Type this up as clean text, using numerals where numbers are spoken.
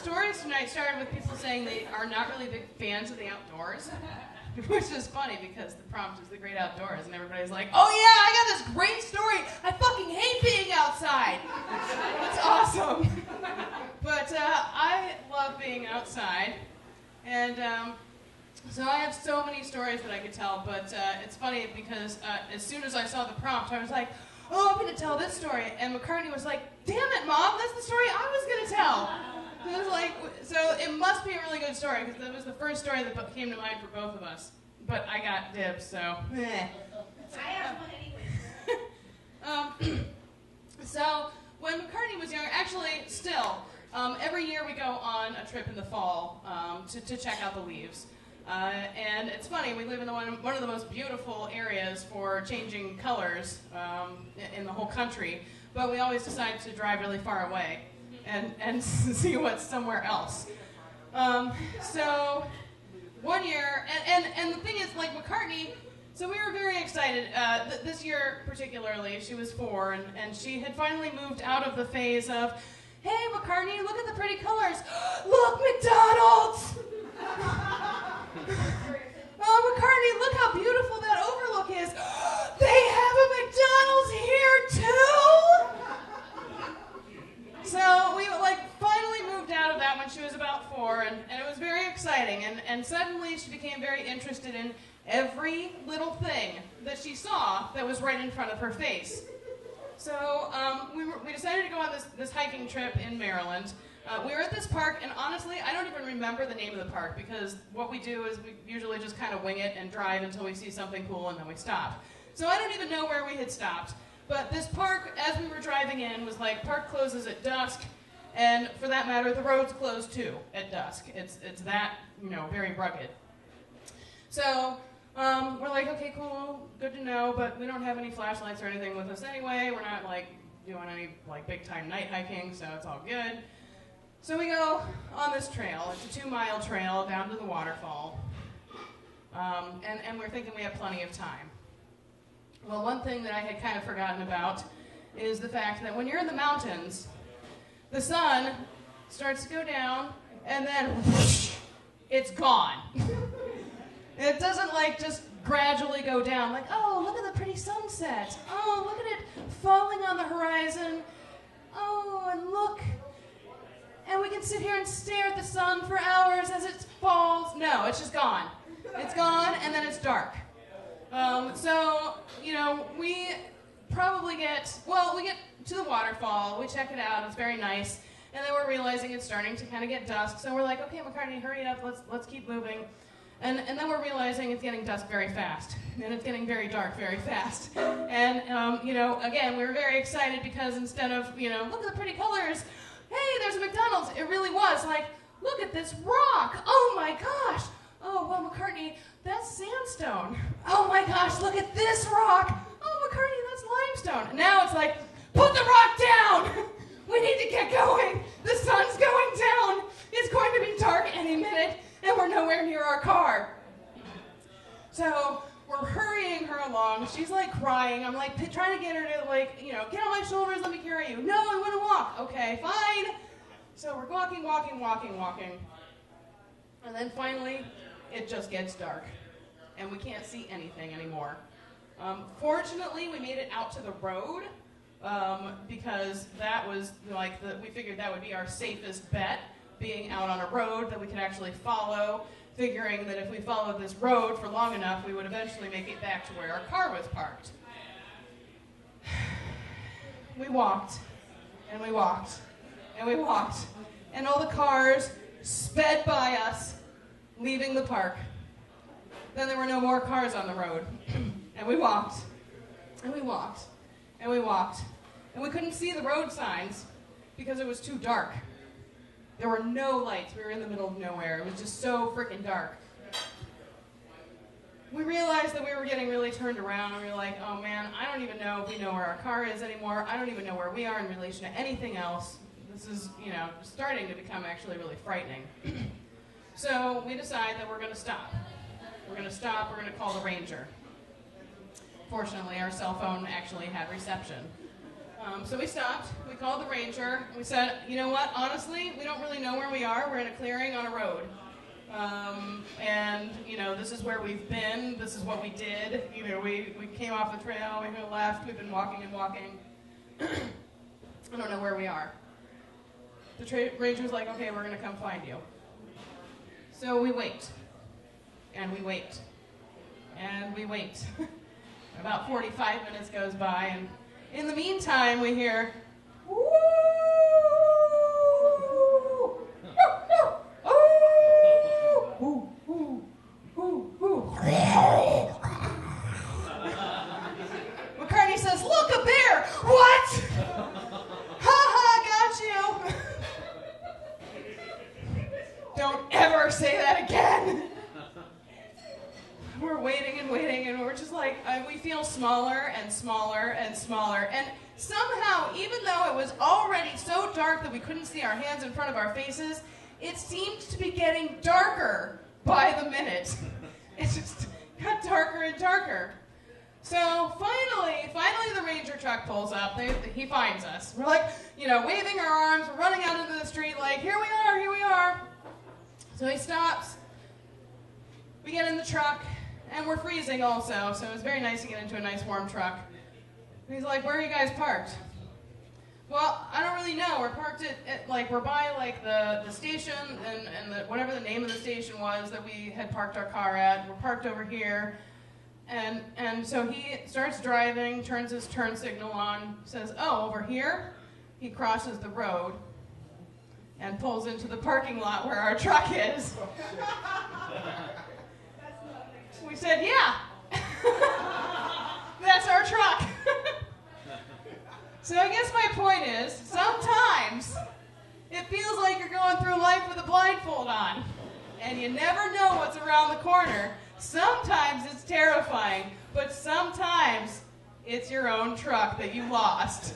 stories tonight started with people saying they are not really big fans of the outdoors, which is funny because the prompt is the great outdoors, and everybody's like, oh yeah, I got this great story. I fucking hate being outside. It's awesome. But I love being outside, and so I have so many stories that I could tell, but it's funny because as soon as I saw the prompt, I was like, oh, I'm going to tell this story. And McCartney was like, damn it, Mom, that's the story I was going to tell. And I was like, so it must be a really good story, because that was the first story that came to mind for both of us. But I got dibs, so I have one anyway. So when McCartney was younger, actually still, every year we go on a trip in the fall to check out the leaves. And it's funny, we live in one of the most beautiful areas for changing colors in the whole country, but we always decide to drive really far away and see what's somewhere else. So one year, and the thing is, like McCartney, so we were very excited. This year particularly, she was 4, and she had finally moved out of the phase of, hey McCartney, look at the pretty colors. Look, McDonald's! Oh, McCartney, look how beautiful that overlook is. They have a McDonald's here, too? So we finally moved out of that when she was about 4, and it was very exciting. And suddenly she became very interested in every little thing that she saw that was right in front of her face. So we decided to go on this hiking trip in Maryland. We were at this park, and honestly, I don't even remember the name of the park, because what we do is we usually just kind of wing it and drive until we see something cool, and then we stop. So I don't even know where we had stopped. But this park, as we were driving in, was like, park closes at dusk, and for that matter, the roads close too at dusk. It's that, very rugged. So we're like, okay, cool, good to know, but we don't have any flashlights or anything with us anyway. We're not doing any big-time night hiking, so it's all good. So we go on this trail. It's a 2-mile trail down to the waterfall. And we're thinking we have plenty of time. Well, one thing that I had kind of forgotten about is the fact that when you're in the mountains, the sun starts to go down, and then whoosh, it's gone. It doesn't just gradually go down, like, oh, look at the pretty sunset. Oh, look at it falling on the horizon. Oh, and look. And we can sit here and stare at the sun for hours as it falls. No, it's just gone. It's gone, and then it's dark. So, we probably we get to the waterfall, we check it out, it's very nice, and then we're realizing it's starting to kind of get dusk, so we're like, okay, McCartney, hurry up, let's keep moving. And then we're realizing it's getting dusk very fast, and it's getting very dark very fast. And, again, we were very excited because instead of, look at the pretty colors, hey, there's a McDonald's. It really was like, look at this rock. Oh my gosh. Oh, well, McCartney, that's sandstone. Oh my gosh, look at this rock. Oh, McCartney, that's limestone. And now it's like, put the rock down. We need to get going. The sun's going down. It's going to be dark any minute, and we're nowhere near our car. So we're hurrying her along. She's crying. I'm trying to get her to get on my shoulders, let me carry you. No, I want to walk. Okay, fine. So we're walking. And then finally, it just gets dark. And we can't see anything anymore. Fortunately, we made it out to the road because that was we figured that would be our safest bet, being out on a road that we could actually follow, figuring that if we followed this road for long enough, we would eventually make it back to where our car was parked. We walked, and we walked, and we walked, and all the cars sped by us, leaving the park. Then there were no more cars on the road, and we walked, and we walked, and we walked, and we couldn't see the road signs because it was too dark. There were no lights. We were in the middle of nowhere. It was just so freaking dark. We realized that we were getting really turned around, and we were like, oh man, I don't even know if we know where our car is anymore. I don't even know where we are in relation to anything else. This is, starting to become actually really frightening. So we decide that we're going to stop. We're going to stop. We're going to call the ranger. Fortunately, our cell phone actually had reception. So we stopped, we called the ranger, and we said, you know what, honestly, we don't really know where we are. We're in a clearing on a road. And, you know, this is where we've been, this is what we did. You know, we came off the trail, we left, we've been walking and walking. I don't know where we are. The ranger's like, okay, we're going to come find you. So we wait, and we wait, and we wait. About 45 minutes goes by, and in the meantime, we hear, woo, ooh, ooh, ooh, ooh. McCartney says, look, a bear! What? Ha ha, got you. Don't ever say that again. We're waiting and waiting, and we're just like, we feel smaller and smaller and smaller. And somehow, even though it was already so dark that we couldn't see our hands in front of our faces, it seemed to be getting darker by the minute. It just got darker and darker. So finally the ranger truck pulls up. He finds us. We're like, you know, waving our arms. We're running out into the street like, here we are, here we are. So he stops. We get in the truck. And we're freezing also, so it's very nice to get into a nice warm truck. And he's like, where are you guys parked? Well, I don't really know. We're parked at like, we're by like the station and whatever the name of the station was that we had parked our car at. We're parked over here. And so he starts driving, turns his turn signal on, says, oh, over here? He crosses the road and pulls into the parking lot where our truck is. We said, yeah, that's our truck. So I guess my point is, sometimes it feels like you're going through life with a blindfold on, and you never know what's around the corner. Sometimes it's terrifying, but sometimes it's your own truck that you lost.